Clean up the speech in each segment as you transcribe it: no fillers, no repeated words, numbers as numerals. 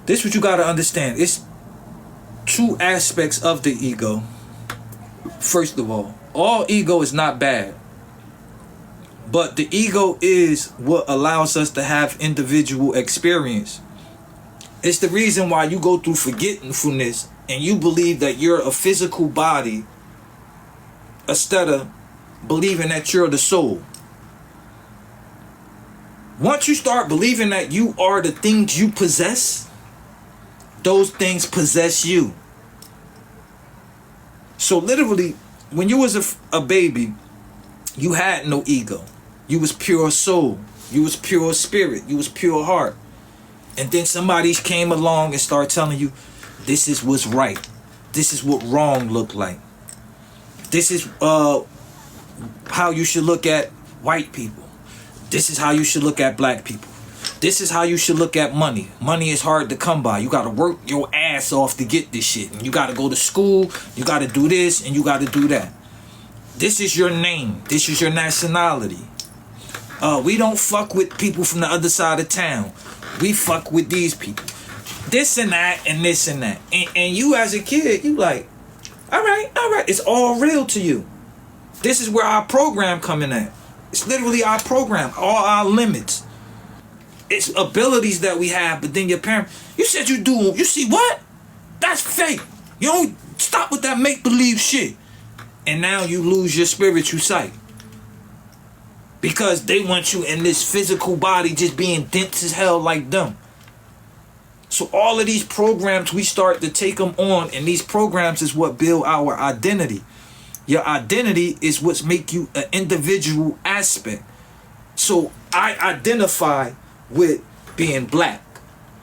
This is what you got to understand. It's two aspects of the ego. First of all ego is not bad. But the ego is what allows us to have individual experience. It's the reason why you go through forgetfulness and you believe that you're a physical body instead of believing that you're the soul. Once you start believing that you are the things you possess, those things possess you. So literally, when you was a baby, you had no ego. You was pure soul. You was pure spirit. You was pure heart. And then somebody came along and started telling you, this is what's right. This is what wrong look like. This is how you should look at white people. This is how you should look at black people. This is how you should look at money. Money is hard to come by. You got to work your ass off to get this shit. And you got to go to school. You got to do this and you got to do that. This is your name. This is your nationality. We don't fuck with people from the other side of town. We fuck with these people. This and that and this and that. And you as a kid, you like, all right. It's all real to you. This is where our program coming at. It's literally our program. All our limits. It's abilities that we have, but then your parents, you said you do, you see what? That's fake. You don't stop with that make-believe shit. And now you lose your spiritual sight. Because they want you in this physical body just being dense as hell like them. So all of these programs, we start to take them on, and these programs is what build our identity. Your identity is what's make you an individual aspect. So I identify with being black.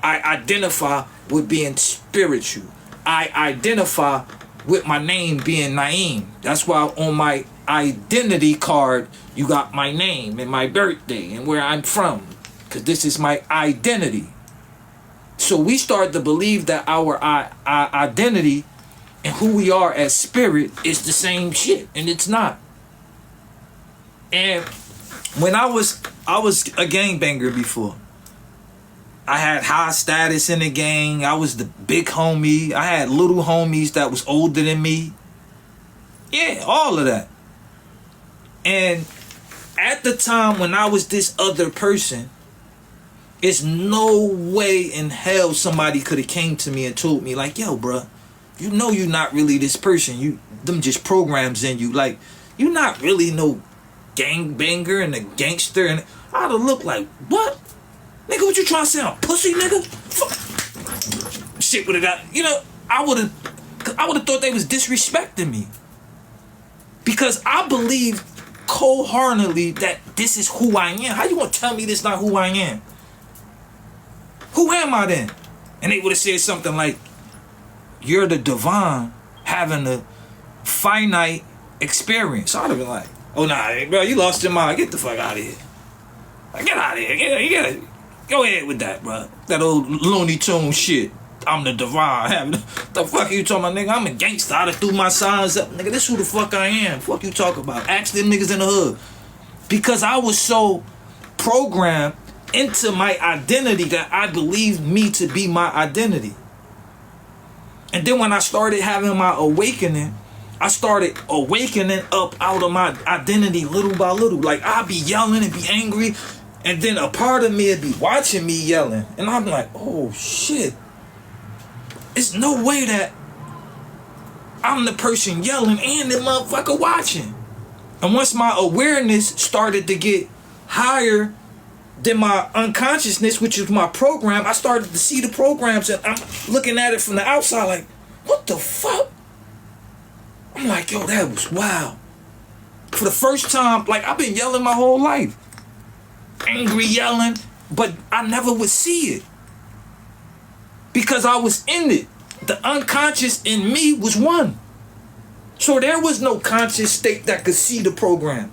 I identify with being spiritual. I identify with my name being Naeem. That's why on my identity card, you got my name and my birthday and where I'm from. Because this is my identity. So we start to believe that our identity and who we are as spirit is the same shit. And it's not. And when I was a gangbanger before. I had high status in the gang. I was the big homie. I had little homies that was older than me. Yeah, all of that. And at the time when I was this other person, it's no way in hell somebody could have came to me and told me like, yo, bruh, you know you're not really this person. Them just programs in you. Like, you're not really no gangbanger and a gangster. And I'd have looked like, what? Nigga, what you trying to say? I'm pussy, nigga? Fuck. Shit would have got, I would have thought they was disrespecting me. Because I believe cold-heartedly that this is who I am. How you gonna tell me this not who I am? Who am I then? And they would have said something like, you're the divine having a finite experience. I'd have been like, oh nah, bro, you lost your mind. Get the fuck out of here. Like, get out of here. You gotta go ahead with that, bro. That old Looney Tune shit. I'm the divine. The fuck are you talking about, nigga? I'm a gangster. I done threw my signs up. Nigga, this who the fuck I am. Fuck you talking about. Ask them niggas in the hood. Because I was so programmed into my identity that I believed me to be my identity. And then when I started having my awakening, I started awakening up out of my identity little by little. Like, I'd be yelling and be angry. And then a part of me would be watching me yelling. And I'm like, oh, shit. It's no way that I'm the person yelling and the motherfucker watching. And once my awareness started to get higher than my unconsciousness, which is my program, I started to see the programs and I'm looking at it from the outside like, what the fuck? I'm like, yo, that was wild. For the first time, like, I've been yelling my whole life. Angry yelling, but I never would see it. Because I was in it. The unconscious in me was one. So there was no conscious state that could see the program.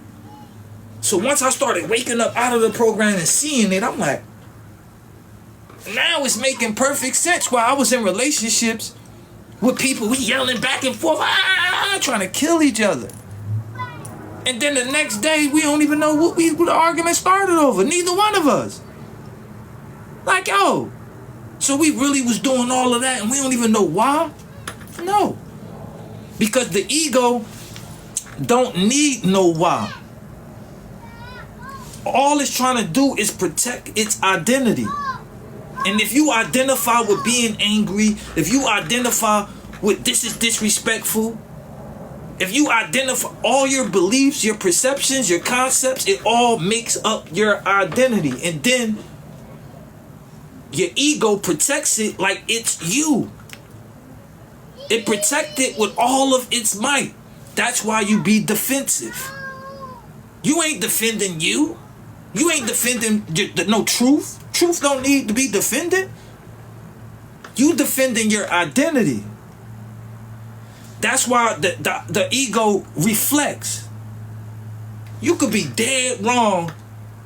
So once I started waking up out of the program and seeing it, I'm like, now it's making perfect sense. While I was in relationships with people, we yelling back and forth, trying to kill each other. And then the next day, we don't even know what the argument started over. Neither one of us. Like, yo, So we really was doing all of that and we don't even know why? No. Because the ego don't need no why. All it's trying to do is protect its identity. And if you identify with being angry, if you identify with this is disrespectful, if you identify all your beliefs, your perceptions, your concepts, it all makes up your identity. And then your ego protects it like it's you. It protects it with all of its might. That's why you be defensive. You ain't defending you. You ain't defending no truth. Truth don't need to be defended. You defending your identity. That's why the ego reflects. You could be dead wrong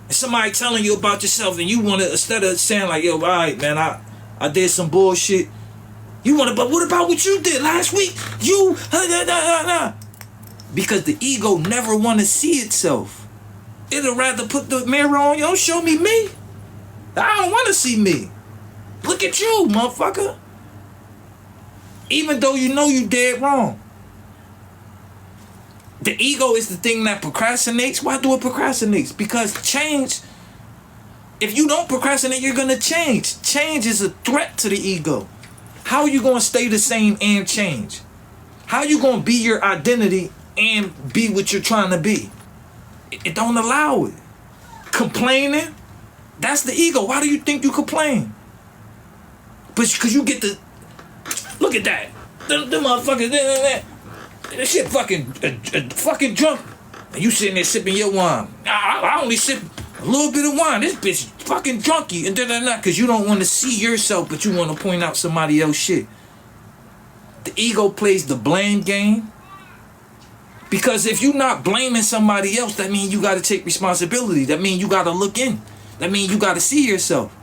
and somebody telling you about yourself and you want to, instead of saying like, yo, all right, man, I did some bullshit. You want to, but what about what you did last week? You, because the ego never want to see itself. It'll rather put the mirror on. Yo, show me me. I don't want to see me. Look at you, motherfucker. Even though you know you dead wrong. The ego is the thing that procrastinates. Why do it procrastinates? Because change, if you don't procrastinate, you're going to change. Change is a threat to the ego. How are you going to stay the same and change? How are you going to be your identity and be what you're trying to be? It don't allow it. Complaining, that's the ego. Why do you think you complain? But because you get the, look at that. The motherfuckers, that shit fucking drunk. And you sitting there sipping your wine. I only sip a little bit of wine. This bitch fucking drunky. And because you don't want to see yourself, but you want to point out somebody else's shit. The ego plays the blame game. Because if you're not blaming somebody else, that means you got to take responsibility. That means you got to look in. That means you got to see yourself.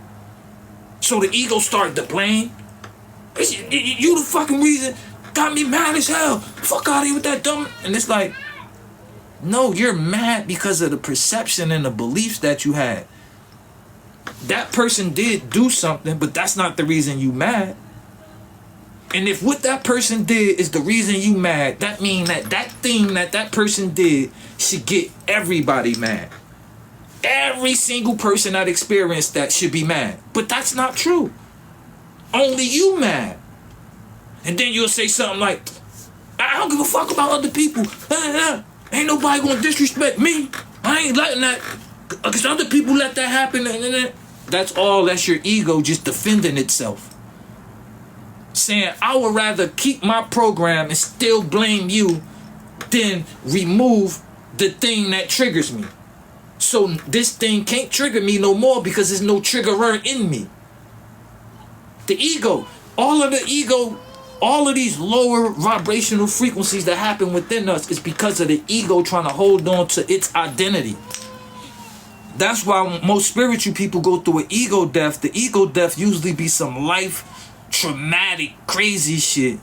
So the ego started to blame. You the fucking reason got me mad as hell. Fuck out of here with that dumb. And it's like, no, you're mad because of the perception and the beliefs that you had. That person did do something, but that's not the reason you mad. And if what that person did is the reason you mad, that means that thing that person did should get everybody mad. Every single person that experienced that should be mad. But that's not true. Only you mad. And then you'll say something like, I don't give a fuck about other people. Ain't nobody gonna disrespect me. I ain't letting that, because other people let that happen. That's all. That's your ego just defending itself. Saying, I would rather keep my program and still blame you than remove the thing that triggers me. So this thing can't trigger me no more because there's no triggerer in me. The ego, all of these lower vibrational frequencies that happen within us is because of the ego trying to hold on to its identity. That's why most spiritual people go through an ego death. The ego death usually be some life traumatic, crazy shit.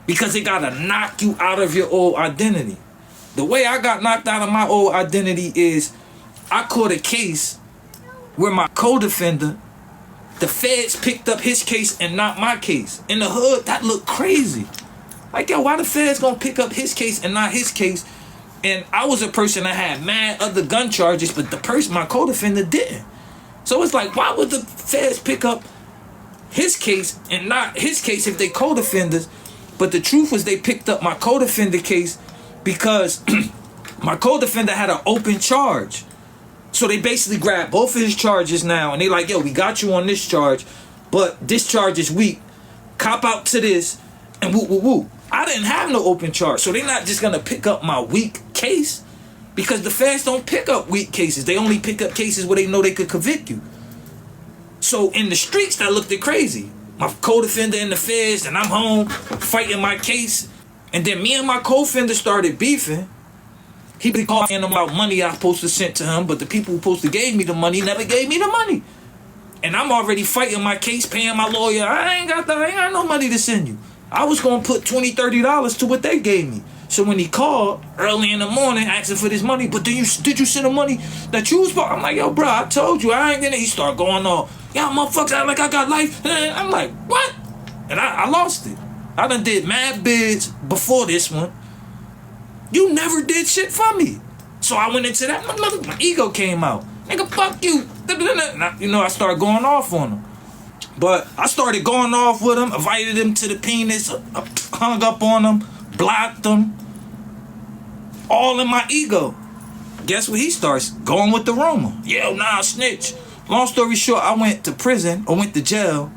Because it gotta knock you out of your old identity. The way I got knocked out of my old identity is I caught a case where my co-defendant, the feds picked up his case and not my case. In the hood, that looked crazy. Like, yo, why the feds gonna pick up his case and not his case? And I was a person that had mad other gun charges, but the person, my co-defendant, didn't. So it's like, why would the feds pick up his case and not his case if they co-defenders? But the truth was they picked up my co-defender case because my co-defender had an open charge. So they basically grabbed both of his charges now and they like, yo, we got you on this charge, but this charge is weak. Cop out to this and woo woo woo. I didn't have no open charge, so they're not just gonna pick up my weak case because the feds don't pick up weak cases. They only pick up cases where they know they could convict you. So in the streets, that looked crazy. My co-defender in the feds, and I'm home fighting my case. And then me and my co-defender started beefing. He be calling him about money I was supposed to send to him, but the people who supposed to gave me the money never gave me the money. And I'm already fighting my case, paying my lawyer. I ain't got no money to send you. I was going to put $20, $30 to what they gave me. So when he called early in the morning asking for this money, but did you send the money that you was supposed? I'm like, yo, bro, I told you I ain't gonna. He started going on. Y'all motherfuckers act like I got life. I'm like, what? And I lost it. I done did mad bids before this one. You never did shit for me. So I went into that. My ego came out. Nigga, fuck you. You know, I started going off on him. But I started going off with him, invited him to the penis, hung up on him, blocked him. All in my ego. Guess what he starts? Going with the rumor. Yeah, nah, snitch. Long story short, I went to prison, or went to jail.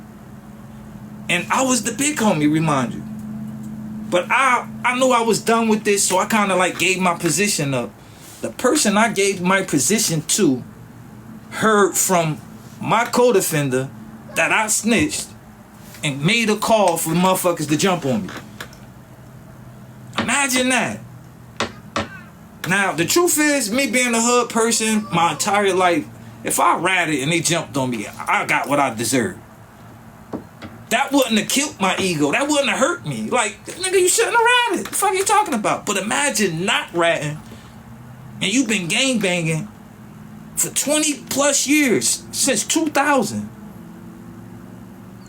And I was the big homie, remind you. But I knew I was done with this, so I kind of like gave my position up. The person I gave my position to heard from my co-defender that I snitched and made a call for motherfuckers to jump on me. Imagine that. Now, the truth is, me being a hood person my entire life, if I ratted and they jumped on me, I got what I deserved. That wouldn't have killed my ego. That wouldn't have hurt me. Like, nigga, you shouldn't have ratted. The fuck are you talking about? But imagine not ratting and you've been gangbanging for 20 plus years, since 2000.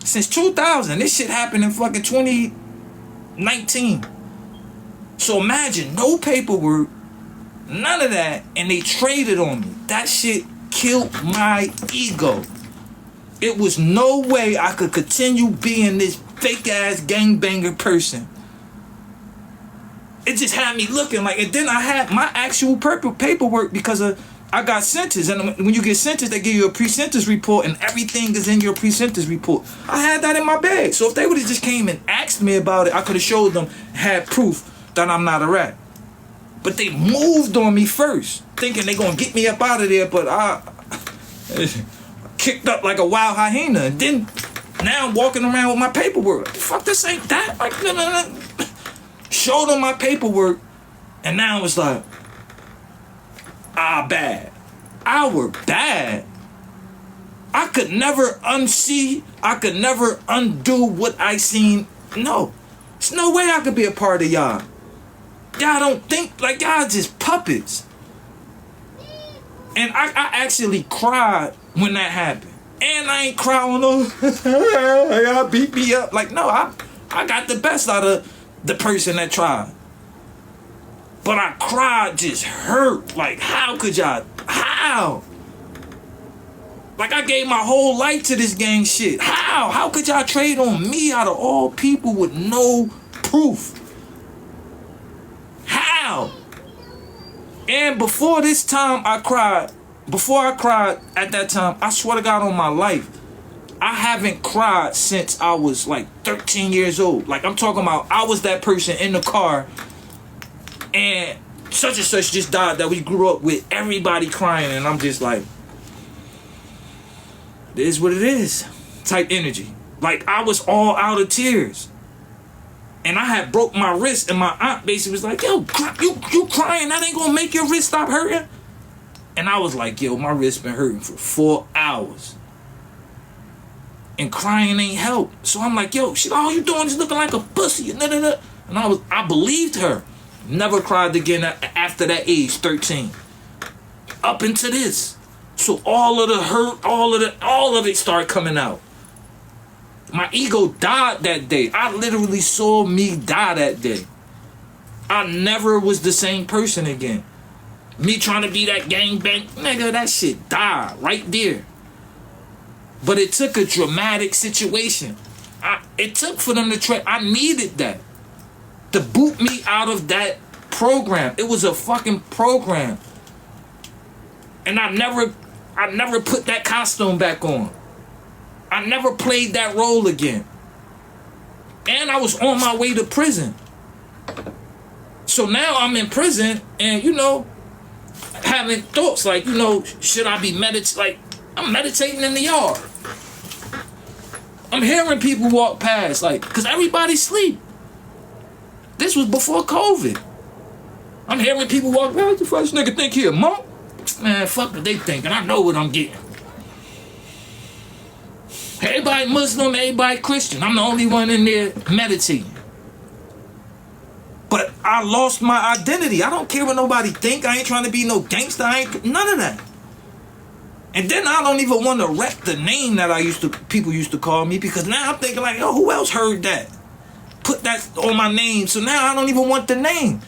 Since 2000. This shit happened in fucking 2019. So imagine, no paperwork, none of that, and they traded on me. That shit killed my ego. It was no way I could continue being this fake ass gangbanger person. It just had me looking like, and then I had my actual paperwork because I got sentenced. And when you get sentenced, they give you a pre-sentence report and everything is in your pre-sentence report. I had that in my bag. So if they would have just came and asked me about it, I could have showed them, had proof that I'm not a rat. But they moved on me first, thinking they gonna get me up out of there, but I kicked up like a wild hyena, and then now I'm walking around with my paperwork. Like, fuck, this ain't that. Like, no. Showed them my paperwork, and now it's like, bad. I were bad. I could never unsee, I could never undo what I seen. No. There's no way I could be a part of y'all. Y'all don't think, like, y'all just puppets. And I actually cried when that happened. And I ain't crying on, y'all beat me up. Like, no, I got the best out of the person that tried. But I cried, just hurt. Like, how could y'all, how? Like, I gave my whole life to this gang shit. How? How could y'all trade on me out of all people with no proof? How? And before this time I cried, at that time, I swear to God on my life, I haven't cried since I was like 13 years old. Like, I'm talking about, I was that person in the car and such and such just died that we grew up with, everybody crying, and I'm just like, it is what it is type energy. Like, I was all out of tears. And I had broke my wrist, and my aunt basically was like, yo, you crying, that ain't gonna make your wrist stop hurting? And I was like, yo, my wrist been hurting for 4 hours. And crying ain't help. So I'm like, yo, shit, all you doing is looking like a pussy. And I believed her. Never cried again after that age, 13. Up into this. So all of the hurt, all of it started coming out. My ego died that day. I literally saw me die that day. I never was the same person again. Me trying to be that gangbang, nigga, that shit died right there. But it took a dramatic situation. It took for them to try. I needed that to boot me out of that program. It was a fucking program. And I never put that costume back on. I never played that role again. And I was on my way to prison. So now I'm in prison and, you know, having thoughts like, you know, should I be like, I'm meditating in the yard. I'm hearing people walk past, like, because everybody sleep. This was before COVID. I'm hearing people walk past. What the fuck this nigga think here, monk? Man, fuck what they thinking. I know what I'm getting. Everybody Muslim, everybody Christian. I'm the only one in there meditating. But I lost my identity. I don't care what nobody think. I ain't trying to be no gangster. I ain't none of that. And then I don't even want to rep the name that people used to call me, because now I'm thinking like, yo, who else heard that? Put that on my name. So now I don't even want the name.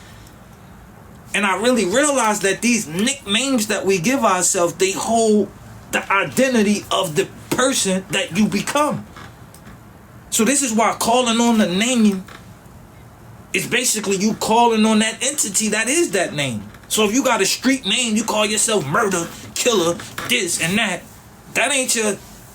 And I really realized that these nicknames that we give ourselves, they hold the identity of the person that you become. So this is why calling on the name is basically you calling on that entity that is that name. So if you got a street name, you call yourself murder, killer, this and that. That ain't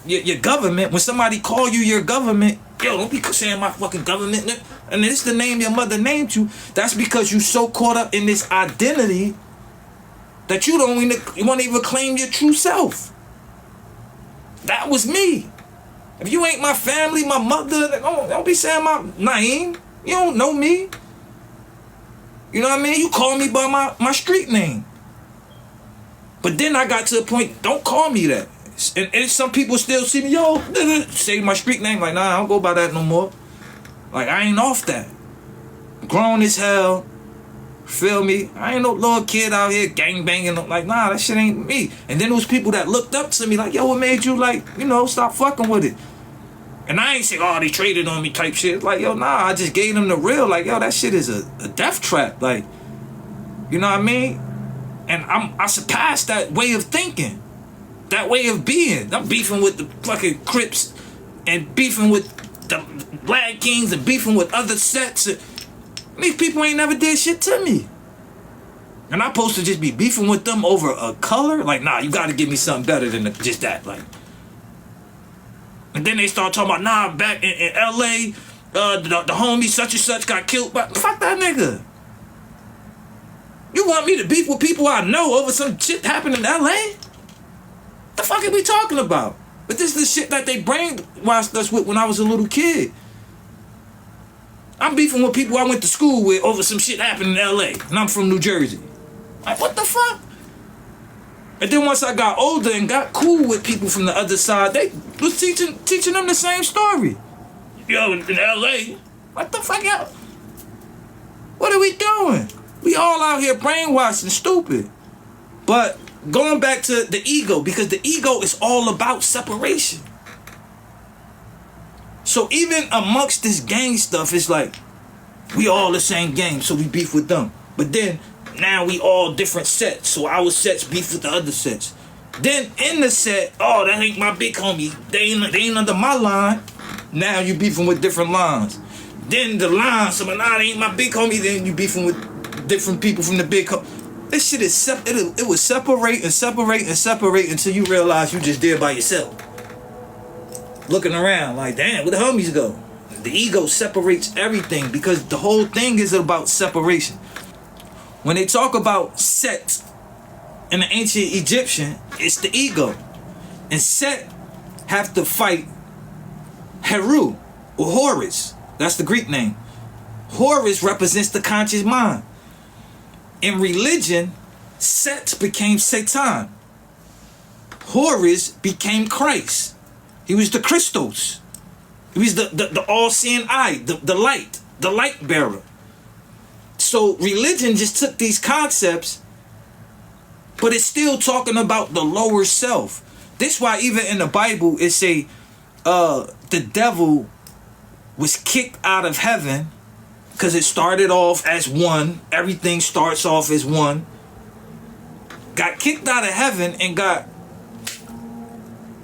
your government. When somebody call you your government, yo, don't be saying my fucking government. And it's the name your mother named you. That's because you so caught up in this identity that you don't want to even claim your true self. That was me. If you ain't my family, my mother, don't be saying my name. You don't know me. You know what I mean? You call me by my street name. But then I got to a point, don't call me that. And some people still see me, yo, say my street name. Like, nah, I don't go by that no more. Like, I ain't off that. Grown as hell. Feel me? I ain't no little kid out here gang banging. Like, nah, that shit ain't me. And then those people that looked up to me like, yo, what made you, like, stop fucking with it? And I ain't say, oh, they traded on me type shit. Like, yo, nah, I just gave them the real. Like, yo, that shit is a death trap. Like, you know what I mean? And I surpassed that way of thinking. That way of being. I'm beefing with the fucking Crips and beefing with the Black Kings and beefing with other sets. These people ain't never did shit to me. And I'm supposed to just be beefing with them over a color? Like, nah, you gotta give me something better than just that. Like, and then they start talking about, nah, back in LA, the homie such and such got killed. But fuck that nigga. You want me to beef with people I know over some shit happening in LA? The fuck are we talking about? But this is the shit that they brainwashed us with when I was a little kid. I'm beefing with people I went to school with over some shit happening in LA, and I'm from New Jersey. Like, what the fuck? And then once I got older and got cool with people from the other side, they was teaching them the same story. Yo, in LA, what the fuck, yo? What are we doing? We all out here brainwashed and stupid. But going back to the ego, because the ego is all about separation. So even amongst this gang stuff, it's like, we all the same gang, so we beef with them. But then, now we all different sets, so our sets beef with the other sets. Then in the set, oh, that ain't my big homie. They ain't under my line. Now you beefing with different lines. Then the line, so nah, they ain't my big homie. Then you beefing with different people from the big homie. This shit is it was separate and separate and separate until you realize you just there by yourself. Looking around like, damn, where the homies go? The ego separates everything because the whole thing is about separation. When they talk about Set in the ancient Egyptian, it's the ego. And Set have to fight Heru or Horus. That's the Greek name. Horus represents the conscious mind. In religion, Set became Satan. Horus became Christ. He was the Christos. He was the all-seeing eye, the light bearer. So religion just took these concepts, but it's still talking about the lower self. This why even in the Bible it say the devil was kicked out of heaven because it started off as one. Everything starts off as one. Got kicked out of heaven and got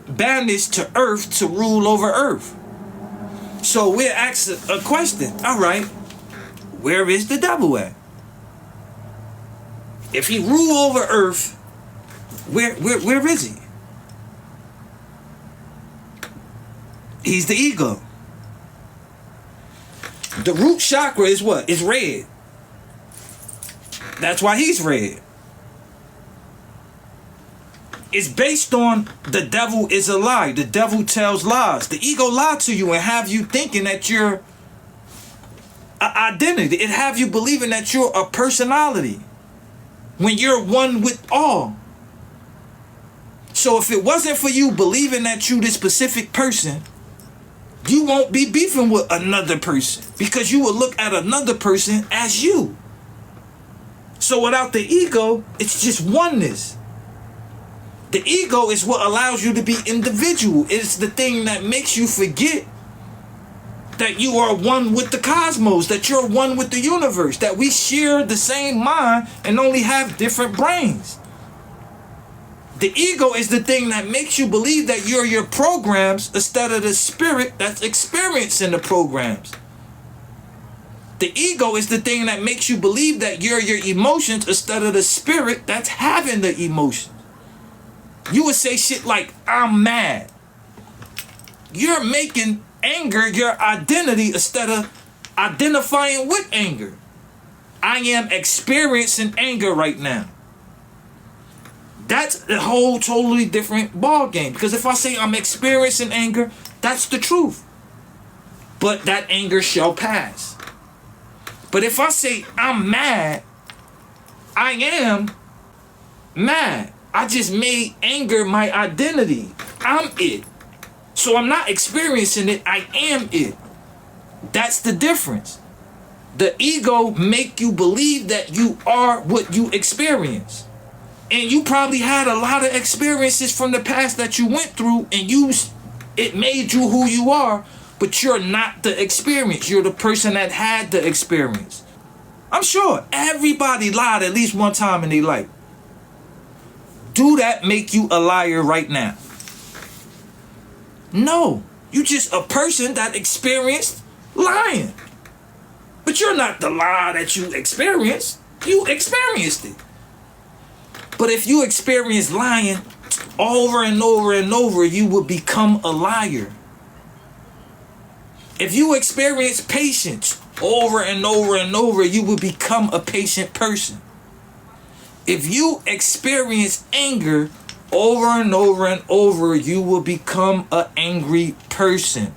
banished to earth to rule over earth. So we're asking a question. All right, where is the devil at? If he rule over earth, where is he? He's the ego. The root chakra is what? It's red. That's why he's red. It's based on the devil is a lie. The devil tells lies. The ego lied to you and have you thinking that you're an identity. It have you believing that you're a personality when you're one with all. So if it wasn't for you believing that you this specific person, you won't be beefing with another person because you will look at another person as you. So without the ego, it's just oneness. The ego is what allows you to be individual. It's the thing that makes you forget that you are one with the cosmos, that you're one with the universe, that we share the same mind and only have different brains. The ego is the thing that makes you believe that you're your programs instead of the spirit that's experiencing the programs. The ego is the thing that makes you believe that you're your emotions instead of the spirit that's having the emotions. You would say shit like, I'm mad. You're making anger your identity instead of identifying with anger. I am experiencing anger right now. That's a whole totally different ball game. Because if I say I'm experiencing anger, that's the truth. But that anger shall pass. But if I say I'm mad, I am mad. I just made anger my identity. I'm it. So I'm not experiencing it, I am it. That's the difference. The ego make you believe that you are what you experience. And you probably had a lot of experiences from the past that you went through and it made you who you are, but you're not the experience. You're the person that had the experience. I'm sure everybody lied at least one time in their life. Do that make you a liar right now? No, you just a person that experienced lying. But you're not the lie that you experienced. You experienced it. But if you experience lying over and over and over, you will become a liar. If you experience patience over and over and over, you will become a patient person. If you experience anger over and over and over, you will become an angry person.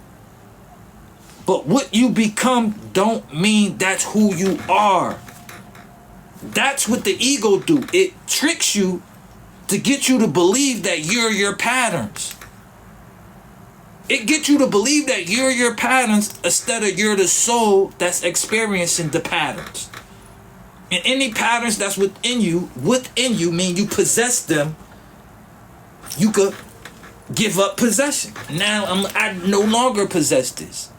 But what you become don't mean that's who you are. That's what the ego do. It tricks you to get you to believe that you're your patterns. It gets you to believe that you're your patterns instead of you're the soul that's experiencing the patterns. And any patterns that's within you mean you possess them. You could give up possession. Now I no longer possess this.